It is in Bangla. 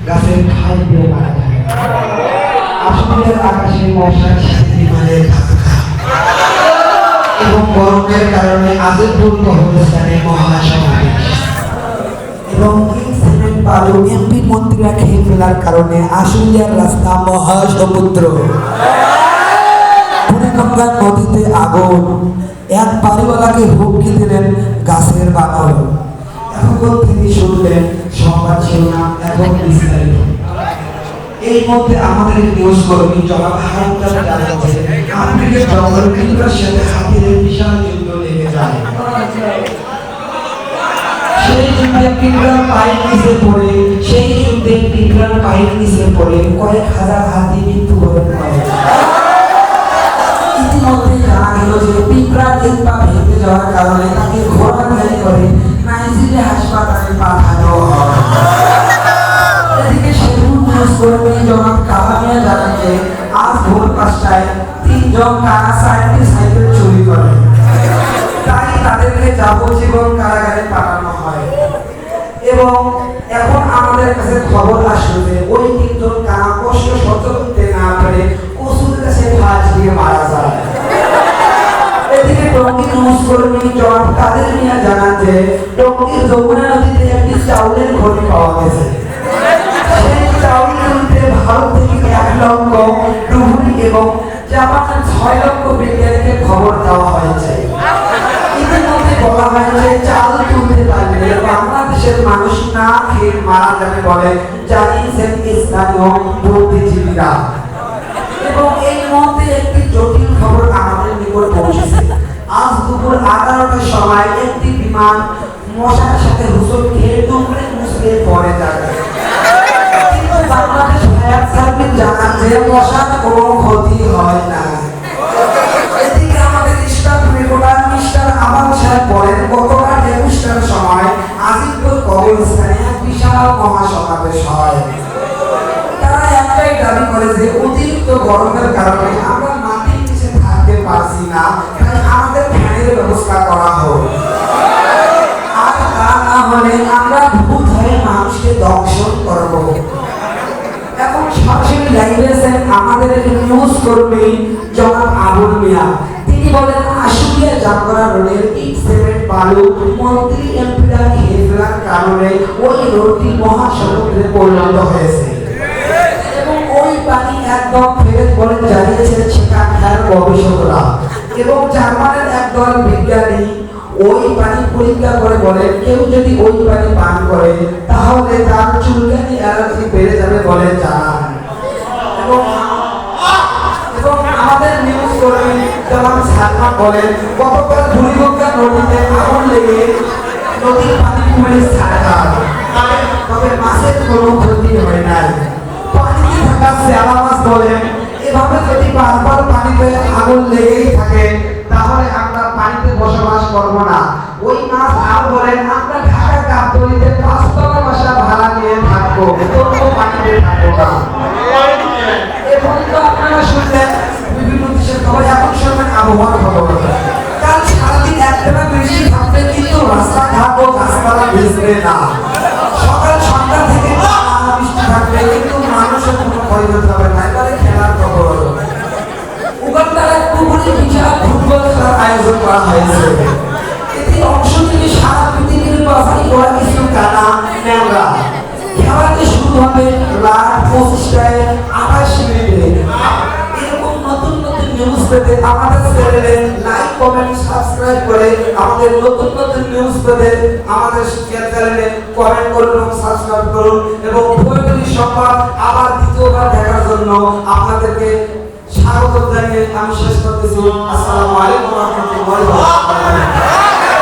গাছের খাল দিয়ে মারা যায়। আশুলিয়ার আকাশে মশার সাথে বিমানের এবং গরমের কারণে আজিমপুর কবরস্থানে মহাসমাবেশ এবং এই সিমেন্ট বালু এমপি মন্ত্রীরা খেয়ে ফেলার কারণে আশুলিয়ার রাস্তা মহাসমুদ্র। বুড়িগঙ্গা নদীতে আগুন, এক বাড়িওয়ালাকে হুমকি দিলেন গাছের বানর। এখন তিনি শুনলেন সংবাদ শিরোনাম এবং বিস্তারিত। এই মধ্যে আমাদের নিউজ কর্মী জনাব হারুন জানাচ্ছেন আফ্রিকার জঙ্গল কিংবার সাথে হাতির বিশাল যুদ্ধ লেগে যায়। সেই যুদ্ধে পিঁপড়ার পায়ের নিচে পড়ে কয়েক হাজার হাতি মৃত্যুবরণ করে। ইতিমধ্যে জানা গেল যে পিঁপড়ার এক পা ভেঙে যাওয়ার কারণে তাকে ঘোড়া গাড়ি করে নাইজেরিয়া হাসপাতালে পাঠানো হয়। এদিকে সেতুর নিউজ কর্মী জনাব কালামিয়া জানান যে আজ ভোর 5টায় 3 জন কারা সাইকেল চুরি করে, তাই তাদেরকে যাবজ্জীবন কারাগারে পাঠানো হয়। এবং এখন আমাদের কাছে খবর আসলো যে ওই 3 জন কারা কষ্ট সহ্য করতে না পেরে কসুর কাছে ফাঁস দিয়ে মারা যায়। এদিকে টঙ্গী নিউজ কর্মী জনাব কাদের মিয়া জানান যে টঙ্গীর যমুনা নদীতে একটি চাউলের খনি পাওয়া গেছে। সেই চাউলের মধ্যে ভারত থেকে 1 লক্ষ ডুবুরি এবং জাপানের 6 লক্ষ বিজ্ঞানীকে খবর দেওয়া হয়েছে। ইতিমধ্যে বলা হয় যে চাল তুলতে পারলে বাংলাদেশের মানুষ না খেয়ে মারা যাবে বলে জানিয়েছেন স্থানীয় বুদ্ধিজীবীরা। এবং এই মুহূর্তে একটি জটিল খবর আমাদের নিকট পৌঁছেছে। আজ দুপুর 11টার সময় একটি বিমান মশার সাথে হুসল খেয়ে টুকরে মুসলে পড়ে যাবে। কিন্তু বাংলাদেশ ফায়ার সার্ভিস জানান যে মশার কোনো ক্ষতি হয় না। এদিকে আমাদের স্টাফ রিপোর্টার মিস্টার আমান সাহেব বলেন গতকাল 21টার সময় আজিমপুর কবরস্থানে এক বিশাল মহাসমাবেশ হয়। তারা একটাই দাবি করে যে অতিরিক্ত গরমের কারণে আমরা মাটির নিচে থাকতে পারছি না, তাই আমাদের ফ্যানের ব্যবস্থা করা হোক। আর তা না হলে আমরা ভূত হয়ে মানুষকে দংশন করব। এখন সরাসরি লাইভে আছেন আমাদের নিউজ কর্মী জনাব আবুল মিয়া। তিনি বলেন আশুলিয়া জামগড়া রোডের ইট সিমেন্ট বালু মন্ত্রী এমপিরা খেয়ে ফেলার কারণে ওই রোডটি মহাসমুদ্রে পরিণত হয়েছে এবং ওই পানি একদম ফেরত বলে জানিয়েছেন সেখানকার গবেষকরা। এবং জার্মানের একদল বিজ্ঞানী ওই পানি পরীক্ষা করে বলেন কেউ যদি ওই পানি পান করে তাহলে তার চুলকানি অ্যালার্জি বেড়ে যাবে বলে জানান। এবং আমাদের নিউজ কর্মী জনাব সালমান বলেন গতকাল বুড়িগঙ্গা নদীতে আগুন লেগে নদীর পানি পুড়ে ছাড়খার, তবে মাছের কোনো ক্ষতি হয় নাই। পানিতে থাকা শ্যালা মাছ বলেন এভাবে যদি বারবার পানিতে আগুন লেগেই থাকে তাহলে আমরা পানিতে বসবাস করব না। ওই মাছ আর বলেন আমরা ঢাকা গাবতলীতে 5 তলা বাসা ভাড়া নিয়ে থাকবো, কোনো পানিতে থাকবো না। এখন তো আপনারা শুনলেন বিভিন্ন দেশের খবর, এখন শুনবেন আবহাওয়ার খবর। কাল সারাদিন একটানা বৃষ্টি থাকবে কিন্তু রাস্তাঘাট ও গাছপালা ভিজবে না। সকাল সন্ধ্যা থেকে বৃষ্টি থাকবে কিন্তু মানুষের কোনো ক্ষয় হতে হবে না। এবারে খেলার খবর। উগান্ডার এক পুকুরে বিশাল ফুটবল খেলার আয়োজন করা হয়েছে। এতে অংশ নিয়ে সারা পৃথিবীর বাছাই করা কিছু কানা ন্যাংরা। খেলাটি শুরু হবে রাত 25টায় 28 মিনিটে। এরকম নতুন নতুন নিউজ পেতে আমাদের চ্যানেলে লাইক কমেন্ট সাবস্ক্রাইব করে আমাদের নতুন নতুন নিউজ পেতে আমাদের চ্যানেলে কমেন্ট করুন এবং সাবস্ক্রাইব করুন। এবং ভোরবেলি সংবাদ আবার দ্বিতীয়বার দেখার জন্য আপনাদেরকে স্বাগত জানিয়ে আমি শেষ করতেছি। আসসালামু আলাইকুম ওয়া রাহমাতুল্লাহি ওয়া বারাকাতুহু।